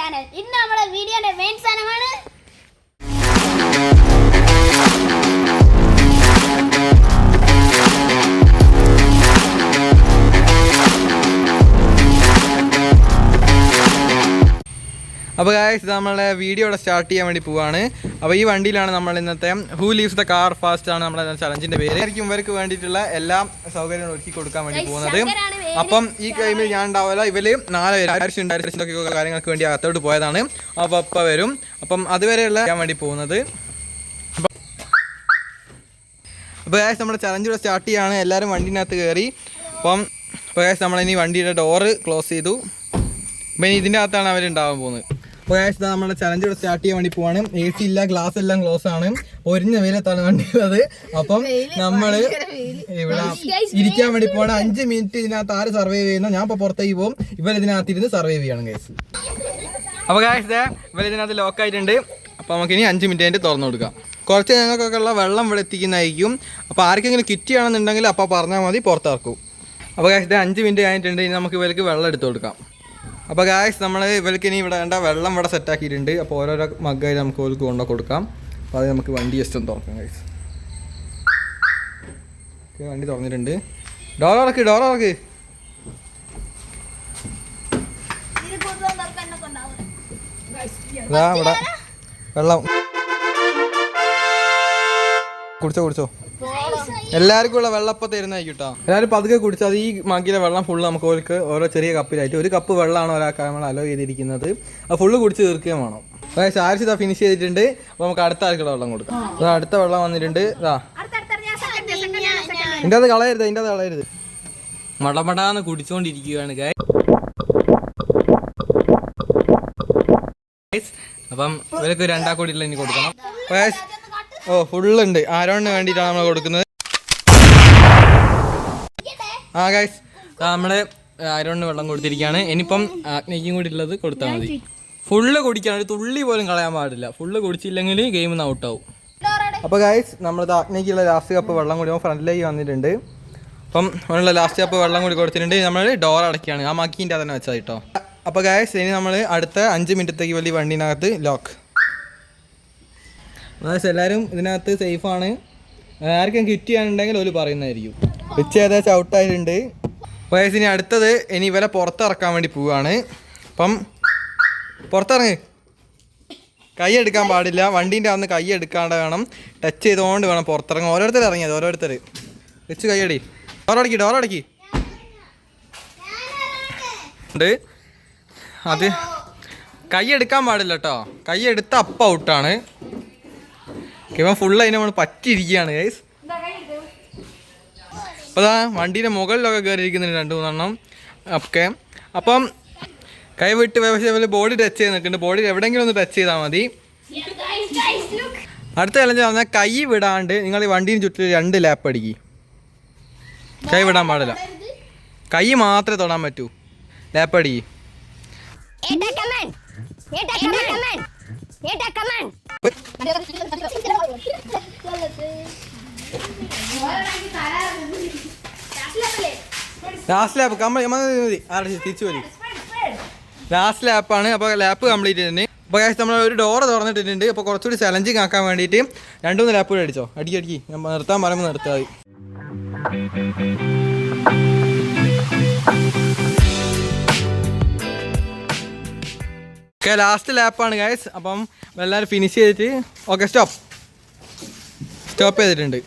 Channel. ഇന്ന് നമ്മുടെ വീഡിയോയുടെ മെയിൻ സാധനമാണ് അപ്പോൾ ഗായ്സ് നമ്മളെ വീഡിയോ ഇവിടെ സ്റ്റാർട്ട് ചെയ്യാൻ വേണ്ടി പോവാണ്. അപ്പോൾ ഈ വണ്ടിയിലാണ് നമ്മൾ ഇന്നത്തെ who leaves the car fast ആണ് നമ്മുടെ ചലഞ്ചിൻ്റെ പേര്. ആയിരിക്കും ഇവർക്ക് വേണ്ടിയിട്ടുള്ള എല്ലാ സൗകര്യങ്ങളും ഒരുക്കി കൊടുക്കാൻ വേണ്ടി പോകുന്നത്. അപ്പം ഈ ടൈമിൽ ഞാൻ ഉണ്ടാവില്ല. ഇവര് 4 പേര് കാര്യങ്ങൾക്ക് വേണ്ടി അകത്തോട്ട് പോയതാണ്. അപ്പോൾ അപ്പം വരും. അപ്പം അതുവരെയുള്ള ചെയ്യാൻ വേണ്ടി പോകുന്നത്. അപ്പോൾ ഗായ്സ് നമ്മുടെ ചലഞ്ച് ഇവിടെ സ്റ്റാർട്ട് ചെയ്യാണ്. എല്ലാവരും വണ്ടീനകത്ത് കയറി. അപ്പോൾ ഗായ്സ് നമ്മളിനി വണ്ടിയുടെ ഡോറ് ക്ലോസ് ചെയ്തു. അപ്പം ഇതിൻ്റെ അകത്താണ് അവരുണ്ടാവാൻ പോകുന്നത്. അപ്പോൾ ഗായ്സ് നമ്മുടെ ചലഞ്ച് ഇവിടെ സ്റ്റാർട്ട് ചെയ്യാൻ വേണ്ടി പോവാണ്. AC ഇല്ല, ഗ്ലാസ് എല്ലാം ക്ലോസ് ആണ്. ഒരിഞ്ഞ വെയിലത്താണ് വണ്ടി ഉള്ളത്. അപ്പം നമ്മൾ ഇവിടെ ഇരിക്കാൻ വേണ്ടി പോവാണ്. 5 മിനിറ്റ് ഇതിനകത്ത് ആര് സർവൈവ് ചെയ്യുന്ന ഞാൻ ഇപ്പോൾ പുറത്തേക്ക് പോകും. ഇവരിതിനകത്ത് ഇരുന്ന് സർവൈവ് ചെയ്യണം ഗായ്സ്. അപ്പോൾ ഗായ്സ് ഇവരിതിനകത്ത് ലോക്കായിട്ടുണ്ട്. അപ്പോൾ നമുക്കിനി 5 മിനിറ്റ് കഴിഞ്ഞിട്ട് തുറന്നു കൊടുക്കാം. കുറച്ച് ഞങ്ങൾക്കൊക്കെ ഉള്ള വെള്ളം ഇവിടെ എത്തിക്കുന്നതായിരിക്കും. അപ്പോൾ ആർക്കെങ്കിലും കിറ്റ് ചെയ്യണമെന്നുണ്ടെങ്കിൽ അപ്പോൾ പറഞ്ഞാൽ മതി, പുറത്തിറക്കും. അപ്പോൾ ഗായ്സ് 5 മിനിറ്റ് കഴിഞ്ഞിട്ടുണ്ട്. ഇനി നമുക്ക് ഇവർക്ക് വെള്ളം എടുത്ത് കൊടുക്കാം. അപ്പോൾ ഗായ്സ് നമ്മൾ ഇവർക്ക് ഇനി ഇവിടെ വേണ്ട വെള്ളം ഇവിടെ സെറ്റാക്കിയിട്ടുണ്ട്. അപ്പോൾ ഓരോരോ മഗ്ഗായി നമുക്ക് ഇവർക്ക് കൊണ്ടു കൊടുക്കാം. അപ്പോൾ അത് നമുക്ക് വണ്ടി ജസ്റ്റ് ഒന്ന് തുറക്കാം ഗായ്സ്. വണ്ടി തുറന്നിട്ടുണ്ട്. ഡോർ ഇറക്ക്. ഇതാ ഇവിടെ വെള്ളം കുടിച്ചോ. എല്ലാവർക്കും ഉള്ള വെള്ളം ഇപ്പം തരുന്നതായിരിക്കും കേട്ടോ. എല്ലാവരും പതുക്കെ കുടിച്ചാൽ അത് ഈ മഗ്ഗിലെ വെള്ളം ഫുള്ള് നമുക്ക് ഓരോ ചെറിയ കപ്പിലായിട്ട് 1 കപ്പ് വെള്ളമാണ് ഒരാൾക്ക് നമ്മൾ അലോ ചെയ്തിരിക്കുന്നത്. അത് ഫുള്ള് കുടിച്ച് തീർക്കുകയും വേണം. അതായത് ആഴ്ച ഇതാ ഫിനിഷ് ചെയ്തിട്ടുണ്ട്. അപ്പോൾ നമുക്ക് അടുത്ത ആൾക്കുള്ള വെള്ളം കൊടുക്കാം. അതാ അടുത്ത വെള്ളം വന്നിട്ടുണ്ട്. ഇതാ ഇതിൻ്റെ അത് കളയരുത്. മടമടാന്ന് കുടിച്ചുകൊണ്ടിരിക്കുകയാണ് ഗൈസ്. അപ്പം ഇവർക്ക് 2 കോടിയുള്ള ഇനി കൊടുക്കണം. ഫുള്ളുണ്ട്. ആരോണിന് വേണ്ടിയിട്ടാണ് നമ്മൾ കൊടുക്കുന്നത്. ഗൈസ് നമ്മൾ ആരോണിന് വെള്ളം കൊടുത്തിരിക്കുകയാണ്. ഇനിയിപ്പം ആഗ്നയ്ക്കും കൂടി ഉള്ളത് കൊടുത്താൽ മതി. ഫുള്ള് കുടിക്കണം, ഒരു തുള്ളി പോലും കളയാൻ പാടില്ല. ഫുള്ള് കുടിച്ചില്ലെങ്കിൽ ഗെയിം നിന്ന് ഔട്ടാവും. അപ്പോൾ ഗൈസ് നമ്മൾ ആഗ്നയ്ക്കുള്ള ലാസ്റ്റ് കപ്പ് വെള്ളം കൂടി ഫ്രണ്ടിലേക്ക് വന്നിട്ടുണ്ട്. അപ്പം അതിനുള്ള ലാസ്റ്റ് കപ്പ് വെള്ളം കൂടി കൊടുത്തിട്ടുണ്ട്. നമ്മൾ ഡോർ അടയ്ക്കുകയാണ്. ആ മക്കീൻ്റെ തന്നെ വെച്ചാൽ കേട്ടോ. അപ്പോൾ ഗൈസ് ഇനി നമ്മൾ അടുത്ത 5 മിനിറ്റത്തേക്ക് വലിയ വണ്ടീനകത്ത് ലോക്ക്. ഗൈസ് എല്ലാവരും ഇതിനകത്ത് സേഫാണ്. ആർക്കും കിറ്റ് ചെയ്യാനുണ്ടെങ്കിൽ ഒരു പറയുന്നതായിരിക്കും. പിച്ച് ഏകദേശം ഔട്ടായിട്ടുണ്ട്. ഗൈസ് ഇനി അടുത്തത് ഇവരെ പുറത്തിറക്കാൻ വേണ്ടി പോവുകയാണ്. അപ്പം പുറത്തിറങ്ങ്. കൈ എടുക്കാൻ പാടില്ല. വണ്ടീൻ്റെ അന്ന് കൈ എടുക്കാണ്ട് വേണം. ടച്ച് ചെയ്തുകൊണ്ട് വേണം പുറത്തിറങ്ങാൻ. ഓരോരുത്തർ ഇറങ്ങിയത് ഓരോരുത്തർ വെച്ച് കൈയടി. ഡോറടക്കി ഉണ്ട്. അത് കൈ എടുക്കാൻ പാടില്ല കേട്ടോ. കൈ എടുത്ത അപ്പം ഔട്ടാണ്. ഇവൻ ഫുള്ള് അതിനെ നമ്മൾ പറ്റിയിരിക്കുകയാണ് ഗൈസ്. അപ്പോൾ അതാ വണ്ടീൻ്റെ മുകളിലൊക്കെ കയറിയിരിക്കുന്നുണ്ട് 2-3 എണ്ണം ഒക്കെ. അപ്പം കൈ വിട്ട് പക്ഷേ ബോഡി ടച്ച് ചെയ്ത് നിൽക്കുന്നുണ്ട്. ബോഡി എവിടെയെങ്കിലും ഒന്ന് ടച്ച് ചെയ്താൽ മതി. അടുത്ത ചലഞ്ച് പറഞ്ഞാൽ കൈ വിടാണ്ട് നിങ്ങൾ ഈ വണ്ടീന് ചുറ്റും 2 ലാപ്പ് അടിക്കി. കൈ വിടാൻ പാടില്ല. കൈ മാത്രമേ തൊടാൻ പറ്റൂ. ലാപ്പ് അടിക്കി. ലാസ്റ്റ് ലാപ്പ് തിരിച്ചു വരും. ലാസ്റ്റ് ലാപ്പാണ്. അപ്പോൾ ലാപ്പ് കംപ്ലീറ്റ് ചെയ്തിട്ടുണ്ട്. അപ്പോൾ നമ്മൾ ഒരു ഡോറ് തുറന്നിട്ടിട്ടുണ്ട്. അപ്പോൾ കുറച്ചുകൂടി ചലഞ്ചിങ് ആക്കാൻ വേണ്ടിയിട്ട് 2-3 ലാപ്പ് കൂടി അടിച്ചോ. അടിക്കി ഞാൻ നിർത്താൻ പറയുമ്പോൾ നിർത്താൽ മതി. ഓക്കെ ലാസ്റ്റ് ലാപ്പാണ് ഗൈസ്. അപ്പം എല്ലാവരും ഫിനിഷ് ചെയ്തിട്ട് ഓക്കെ സ്റ്റോപ്പ് ചെയ്തിട്ടുണ്ട്.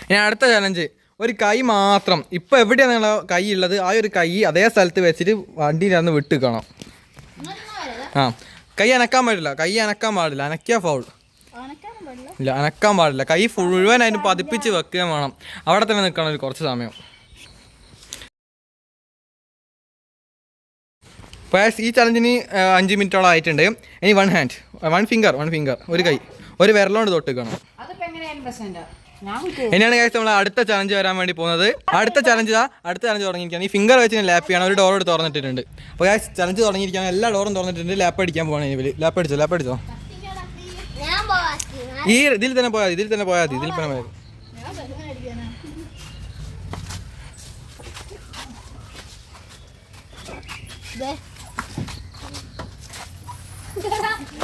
ഇനി അടുത്ത ചലഞ്ച് ഒരു കൈ മാത്രം. ഇപ്പോൾ എവിടെയാണ് നിങ്ങളെ കൈ ഉള്ളത് ആ ഒരു കൈ അതേ സ്ഥലത്ത് വെച്ചിട്ട് വണ്ടിയിലന്ന് വിട്ടുക്കണം. കൈ അനക്കാൻ പാടില്ല. അനക്കിയാൽ ഫൗൾ. ഇല്ല അനക്കാൻ പാടില്ല. കൈ മുഴുവൻ അതിന് പതിപ്പിച്ച് വെക്കുകയും വേണം. അവിടെ തന്നെ നിൽക്കണം ഒരു കുറച്ച് സമയം. ഈ ചലഞ്ചിന് 5 മിനിറ്റോളം ആയിട്ടുണ്ട്. ഇനി 1 ഫിംഗർ ഒരു കൈ ഒരു വിരലോണ്ട് തൊട്ടിക്കണം. ഇനിയാണ് കഴിച്ച് നമ്മൾ അടുത്ത ചലഞ്ച് വരാൻ വേണ്ടി പോകുന്നത്. അടുത്ത ചലഞ്ച് തുടങ്ങിയിരിക്കുകയാണ്. ഈ ഫിംഗർ വെച്ച് ഞാൻ ലാപ്പ് ചെയ്യണം. ഒരു ഡോറോട് തുറന്നിട്ടുണ്ട്. അപ്പോൾ ഗൈസ് ചലഞ്ച് തുടങ്ങിയിരിക്കുകയാണ്. എല്ലാ ഡോറും തുറന്നിട്ടുണ്ട്. ലാപ്പ് അടിക്കാൻ പോകണം. ഇവര് ലാപ്പ് അടിച്ചോ. ഈ ഇതിൽ തന്നെ പോയാൽ മതി. ഇതിൽ തന്നെ പോയാൽ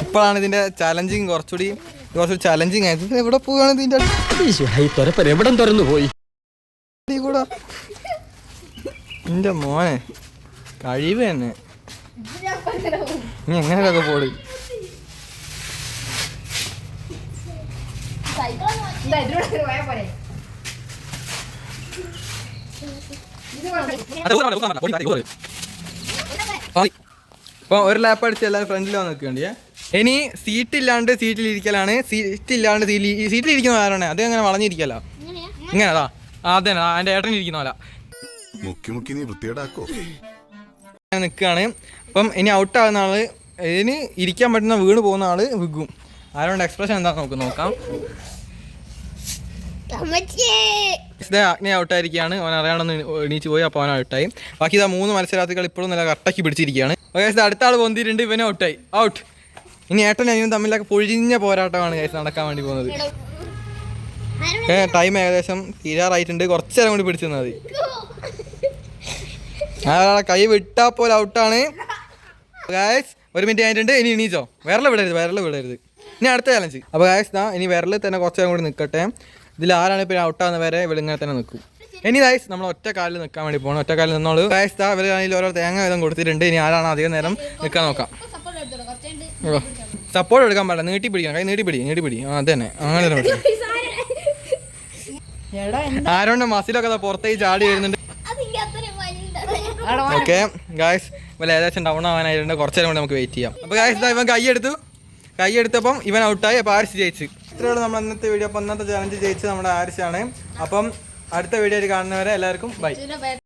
ഇപ്പോഴാണ് ഇതിന്റെ ചലഞ്ചിങ് കുറച്ചുകൂടി ചലഞ്ചിങ് ആയത്. ഇത് എവിടെ പോവാണ് ഇതിന്റെ എവിടം തുറന്നു പോയി കൂടെ എന്റെ മോനെ കഴിവ് തന്നെ. നീ എങ്ങനെയൊക്കെ പോടി. അപ്പൊ ഒരു ലാപ്പ് അടിച്ച് എല്ലാവരും ഫ്രണ്ടിൽ വന്ന് നിൽക്കേണ്ടിയേ. ഇനി സീറ്റില്ലാണ്ട് സീറ്റിലിരിക്കലാണ്. സീറ്റിലിരിക്കുന്ന ആരാണ് അത് അങ്ങനെ വളഞ്ഞിരിക്കല ഇങ്ങനെ. അതാ അതെ എൻ്റെ ഏട്ടൻ ഇരിക്കുന്ന പോലെ നിൽക്കുകയാണ്. അപ്പം ഇനി ഔട്ടാകുന്ന ആള്, ഇതിന് ഇരിക്കാൻ പറ്റുന്ന വീണ് പോകുന്ന ആള് വിഗും. ആരോണ്ട് എക്സ്പ്രഷൻ എന്താണെന്ന് നമുക്ക് നോക്കാം. അഗ്നി ഔട്ടായിരിക്കുകയാണ്. അവൻ അറിയാണെന്ന് എണീച്ച് പോയി. അപ്പോൾ അവൻ ഔട്ടായി. ബാക്കി ഇതാ 3 മത്സരാർത്ഥികൾ ഇപ്പോഴും നല്ല കട്ടക്കി പിടിച്ചിരിക്കുകയാണ്. അടുത്ത ആൾ പൊന്തിയിട്ടുണ്ട്. ഇവനെ ഔട്ടായി. ഔട്ട്. ഇനി ഏട്ടനും അനിയനും തമ്മിലൊക്കെ പൊഴിഞ്ഞ പോരാട്ടമാണ് ഗൈസ് നടക്കാൻ വേണ്ടി പോകുന്നത്. ടൈം ഏകദേശം തീരാറായിട്ടുണ്ട്. കുറച്ച് നേരം കൂടി പിടിച്ചു മതി. അയാളെ കൈ വിട്ടാ പോലെ ഔട്ടാണ് ഗൈസ്. 1 മിനിറ്റ് കഴിഞ്ഞിട്ടുണ്ട്. ഇനി എണീച്ചോ. വിരൽ വിടരുത്. ഇനി അടുത്ത ചലഞ്ച്. അപ്പോൾ ഗൈസ് ഇനി വിരൽ തന്നെ കുറച്ച് നേരം കൂടി നിൽക്കട്ടെ. ഇതിൽ ആരാണ് ഇപ്പോൾ ഔട്ടാകുന്ന വരെ ഇവളിങ്ങനെ തന്നെ നിൽക്കും. ഇനി ഗൈസ് നമ്മൾ ഒറ്റ കാലിൽ നിൽക്കാൻ വേണ്ടി പോകണം. ഒറ്റ കാലിൽ നിന്നോളൂ ഗൈസ്. ഇവരാണെങ്കിൽ ഓരോ തേങ്ങ വീതം കൊടുത്തിട്ടുണ്ട്. ഇനി ആരാണ് അധികം നേരം നിൽക്കാൻ നോക്കാം. സപ്പോർട്ട് എടുക്കാൻ പാടില്ല. നീട്ടി പിടിക്കണം. കൈ നീട്ടി പിടി. അത് തന്നെ അങ്ങനെ തന്നെ പിടിക്കും. ആരോണ്ട് മസിലൊക്കെ പുറത്തേക്ക് ചാടി വരുന്നുണ്ട്. ഓക്കെ ഗായ്സ് ഇവൻ ഏകദേശം ഡൗൺ ആവാനായിട്ടുണ്ട്. കുറച്ച് നേരം കൂടി നമുക്ക് വെയിറ്റ് ചെയ്യാം. അപ്പോൾ ഗായ്സ് ഇവൻ കൈയെടുത്തപ്പം ഇവൻ ഔട്ടായി. അപ്പോൾ ആരിസ് ജയിച്ച്. ഇത്രയുള്ള നമ്മൾ ഇന്നത്തെ വീഡിയോ. അപ്പോൾ ഇന്നത്തെ ചലഞ്ച് ജയിച്ച് നമ്മുടെ ആരിസാണ്. അപ്പം അടുത്ത വീഡിയോയിൽ കാണുന്നവരെ എല്ലാവർക്കും ബൈ.